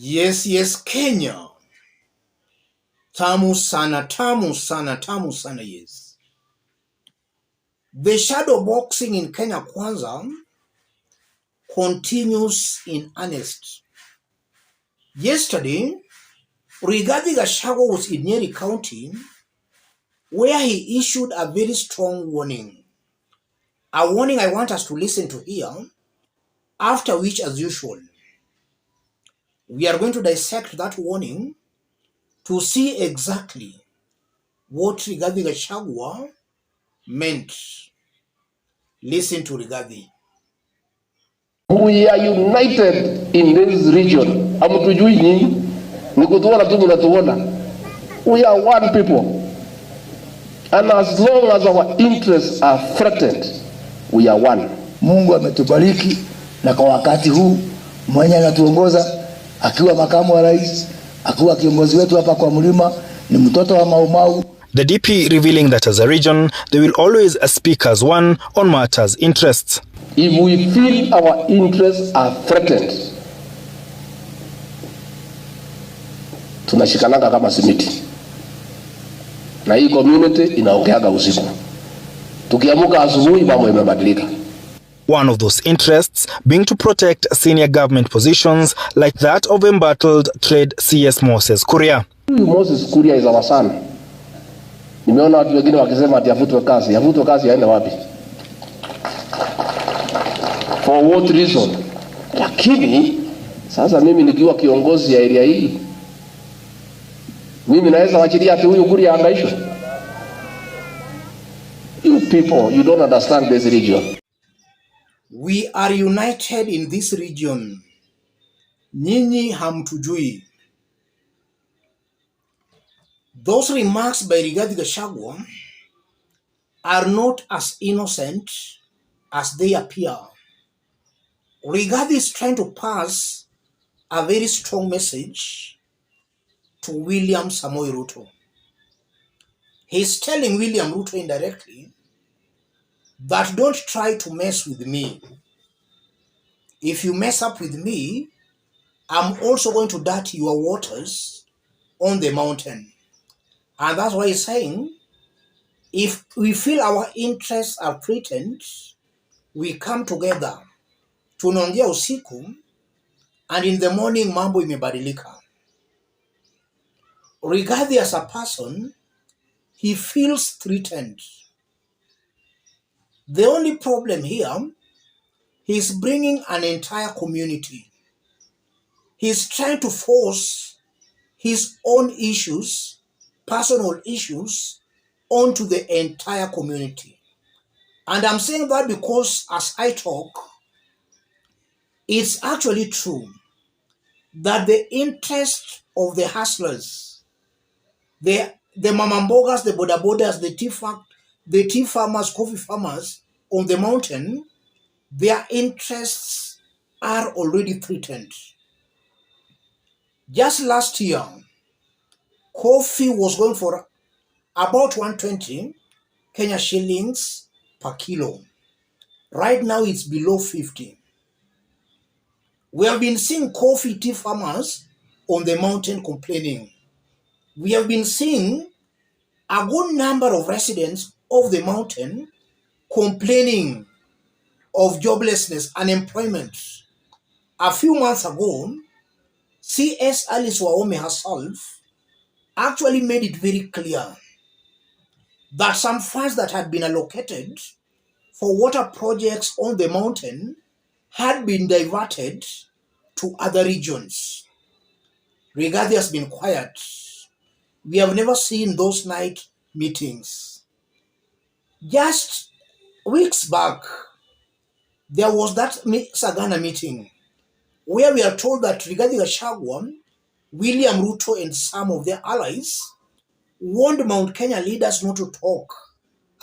Yes, Kenya. Tamu sana, tamu sana, tamu sana, yes. The shadow boxing in Kenya Kwanza continues in earnest. Yesterday, Rigathi Gachagua was in Nyeri County where he issued a very strong warning. A warning I want us to listen to here, after which, as usual, we are going to dissect that warning to see exactly what Rigathi Gachagua meant. Listen to Rigathi. We are united in this region. Hamtujui nyinyi, ni kutuona tu mnatuona. We are one people. And as long as our interests are threatened, we are one. Mungu ametubariki na kwa wakati huu mwenye anatuongoza akiwa makamu wa rais, akiwa kiongozi wetu hapa kwa mlima ni mtoto wa Maumau. The DP revealing that as a region, they will always speak as one on matters interests. If we feel our interests are threatened, tunashikananga kama simiti. Na hii community inaongeaga usiku. Tukiamuka asubuhi mambo imebadilika. One of those interests being to protect senior government positions like that of embattled trade CS Moses Kuria. Moses Kuria is our son. Nimeona watu wengine wakisema ati afutwe kazi. Afutwe kazi aende wapi? For what reason? Lakini sasa mimi nikiwa kiongozi ya area hii, mimi naweza wachilia ati huyu Kuria angaishwe? You people, you don't understand this region. We are united in this region. Nyinyi hamtujui. Those remarks by Rigathi Gachagua are not as innocent as they appear. Rigathi is trying to pass a very strong message to William Samoei Ruto. He's telling William Ruto indirectly that don't try to mess with me. If you mess up with me, I'm also going to dirty your waters on the mountain. And that's why he's saying, if we feel our interests are threatened, we come together. Tunaongea usiku, and in the morning mambo imebadilika. Rigathi as a person, he feels threatened. The only problem here, he's bringing an entire community. He's trying to force his own issues, personal issues, onto the entire community. And I'm saying that because as I talk, it's actually true that the interest of the hustlers, the mamambogas, the bodabodas, the tea farmers, coffee farmers on the mountain, their interests are already threatened. Just last year, coffee was going for about 120 Kenya shillings per kilo. Right now it's below 50. We have been seeing coffee tea farmers on the mountain complaining. We have been seeing a good number of residents of the mountain complaining of joblessness, unemployment. A few months ago, CS Alice Wahome herself actually made it very clear that some funds that had been allocated for water projects on the mountain had been diverted to other regions. Rigathi has been quiet. We have never seen those night meetings. Just weeks back, there was that Sagana meeting where we are told that Rigathi Gachagua, William Ruto, and some of their allies warned Mount Kenya leaders not to talk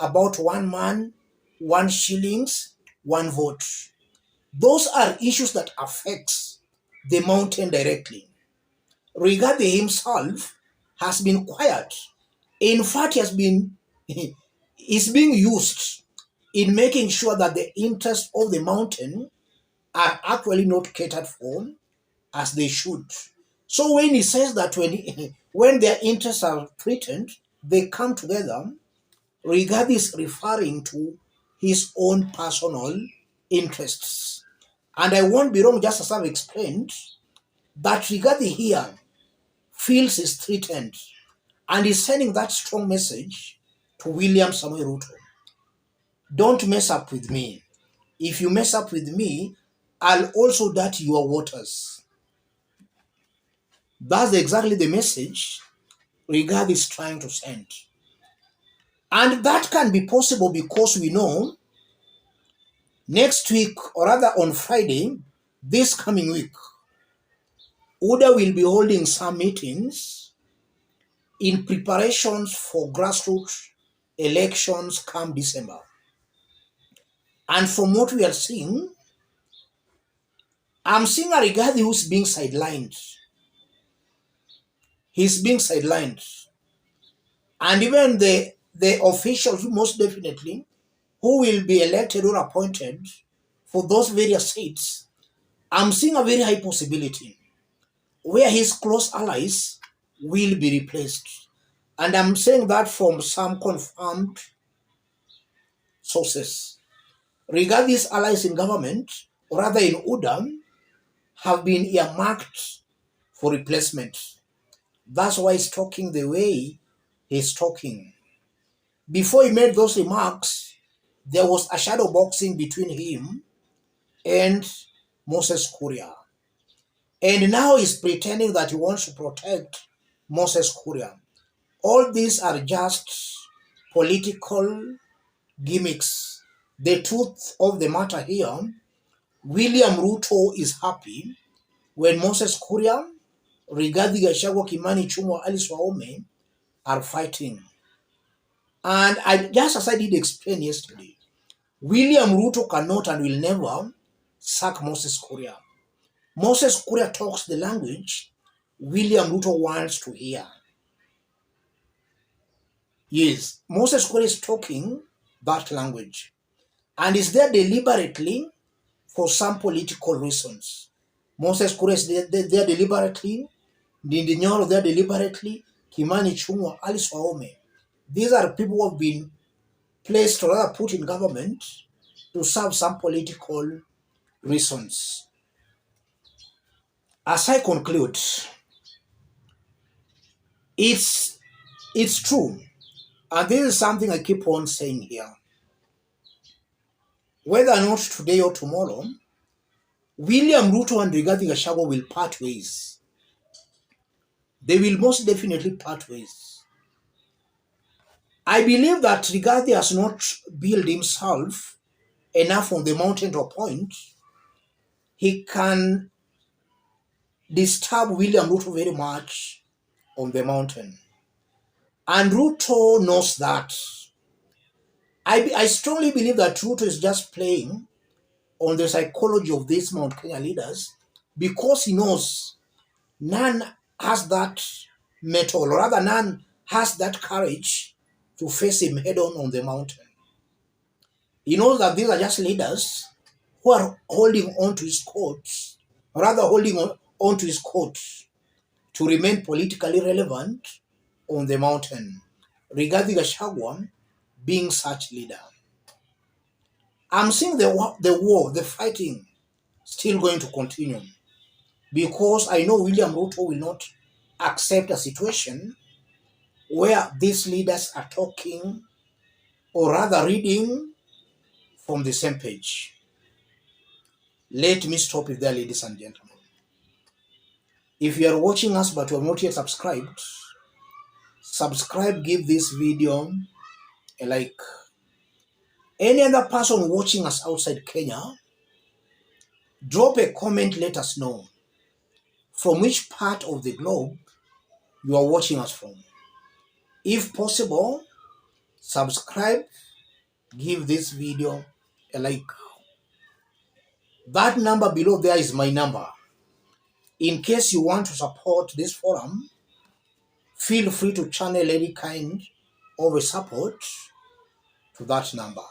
about one man, 1 shillings, 1 vote. Those are issues that affects the mountain directly. Rigathi himself has been quiet. In fact, he has been is being used in making sure that the interests of the mountain are actually not catered for as they should. So when he says that when their interests are threatened, they come together, Rigathi is referring to his own personal interests. And I won't be wrong, just as I've explained, that Rigathi here feels is threatened and is sending that strong message to William Samoei Ruto. Don't mess up with me. If you mess up with me, I'll also dirty your waters. That's exactly the message Rigathi is trying to send. And that can be possible because we know next week, or rather on Friday, this coming week, UDA will be holding some meetings in preparations for grassroots elections come December. And from what we are seeing, I'm seeing a Rigathi who's being sidelined. He's being sidelined. And even the officials, most definitely, who will be elected or appointed for those various seats, I'm seeing a very high possibility where his close allies will be replaced. And I'm saying that from some confirmed sources. Rigathi's allies in government, or rather in UDA, have been earmarked for replacement. That's why he's talking the way he's talking. Before he made those remarks, there was a shadow boxing between him and Moses Kuria. And now he's pretending that he wants to protect Moses Kuria. All these are just political gimmicks. The truth of the matter here, William Ruto is happy when Moses Kuria, Rigathi Gachagua, Kimani Ichung'wah, Alice Wahome are fighting. And just as I did explain yesterday, William Ruto cannot and will never sack Moses Kuria. Moses Kuria talks the language William Ruto wants to hear. Yes, Moses Kuria is talking that language and is there deliberately for some political reasons. Moses Kuria is there deliberately, Ndindi Nyoro there deliberately, Kimani Ichung'wah, Alice Wahome. These are people who have been placed or rather put in government to serve some political reasons. As I conclude, it's true, and this is something I keep on saying here. Whether or not today or tomorrow, William Ruto and Rigathi Gachagua will part ways. They will most definitely part ways. I believe that Rigathi has not built himself enough on the mountain to a point he can disturb William Ruto very much on the mountain. And Ruto knows that. I strongly believe that Ruto is just playing on the psychology of these Mount Kenya leaders because he knows none has that mettle, or rather none has that courage to face him head on the mountain. He knows that these are just leaders who are holding on to his coats, or rather holding on to his coat to remain politically relevant on the mountain. Rigathi Gachagua being such leader. I'm seeing the war, the fighting still going to continue because I know William Ruto will not accept a situation where these leaders are talking or rather reading from the same page. Let me stop it there, ladies and gentlemen. If you are watching us but you have not yet subscribed, subscribe, give this video a like. Any other person watching us outside Kenya, drop a comment, let us know from which part of the globe you are watching us from. If possible, subscribe, give this video a like. That number below there is my number. In case you want to support this forum, feel free to channel any kind of a support to that number.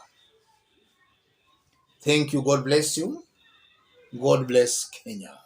Thank you. God bless you. God bless Kenya.